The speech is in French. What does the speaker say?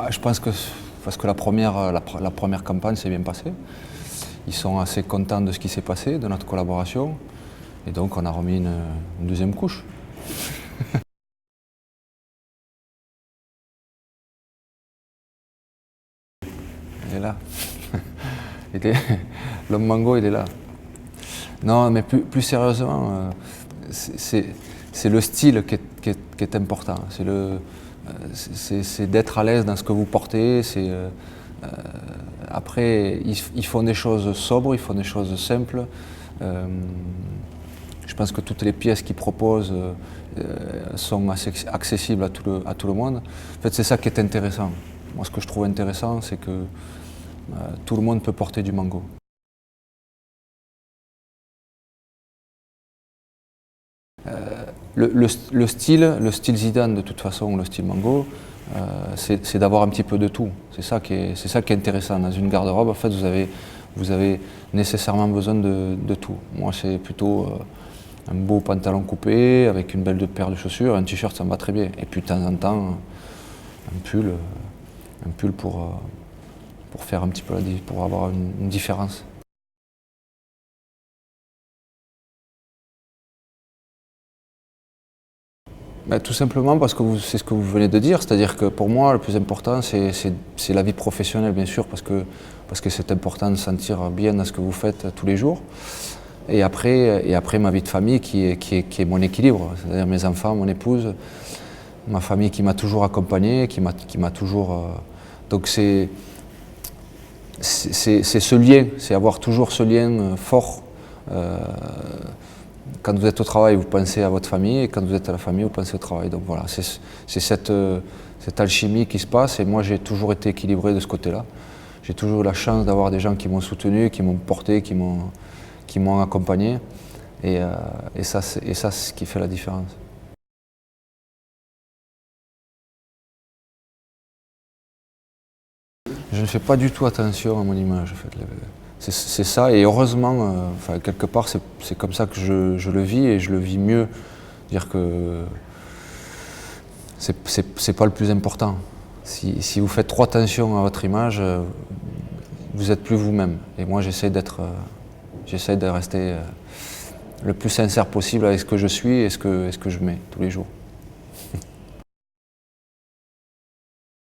Je pense que parce que la première campagne s'est bien passée. Ils sont assez contents de ce qui s'est passé, de notre collaboration. Et donc on a remis une deuxième couche. Il est là. L'homme mango, il est là. Non, mais plus sérieusement, c'est le style qui est important. C'est d'être à l'aise dans ce que vous portez. Après, ils font des choses sobres, ils font des choses simples. Je pense que toutes les pièces qu'ils proposent sont accessibles à tout le monde. En fait, c'est ça qui est intéressant. Moi, ce que je trouve intéressant, c'est que tout le monde peut porter du mango. Le style Zidane, de toute façon, le style mango, c'est d'avoir un petit peu de tout. C'est ça qui est intéressant. Dans une garde-robe, en fait, vous avez nécessairement besoin de tout. Moi, c'est plutôt un beau pantalon coupé, avec une belle paire de chaussures, un t-shirt, ça me va très bien. Et puis, de temps en temps, un pull pour faire un petit peu pour avoir une différence. Tout simplement parce que c'est ce que vous venez de dire, c'est-à-dire que pour moi le plus important c'est la vie professionnelle bien sûr parce que c'est important de sentir bien dans ce que vous faites tous les jours. Et après ma vie de famille qui est mon équilibre, c'est-à-dire mes enfants, mon épouse, ma famille qui m'a toujours accompagné, qui m'a toujours. Donc c'est ce lien, c'est avoir toujours ce lien fort. Quand vous êtes au travail, vous pensez à votre famille, et quand vous êtes à la famille, vous pensez au travail. Donc voilà, c'est cette alchimie qui se passe, et moi j'ai toujours été équilibré de ce côté-là. J'ai toujours eu la chance d'avoir des gens qui m'ont soutenu, qui m'ont porté, qui m'ont accompagné, et ça c'est ce qui fait la différence. Je ne fais pas du tout attention à mon image. En fait. C'est ça, et heureusement, enfin, quelque part, c'est comme ça que je le vis, et je le vis mieux. Dire que c'est pas le plus important. Si vous faites trop attention à votre image, vous n'êtes plus vous-même. Et moi, j'essaie de rester le plus sincère possible avec ce que je suis et ce que je mets tous les jours.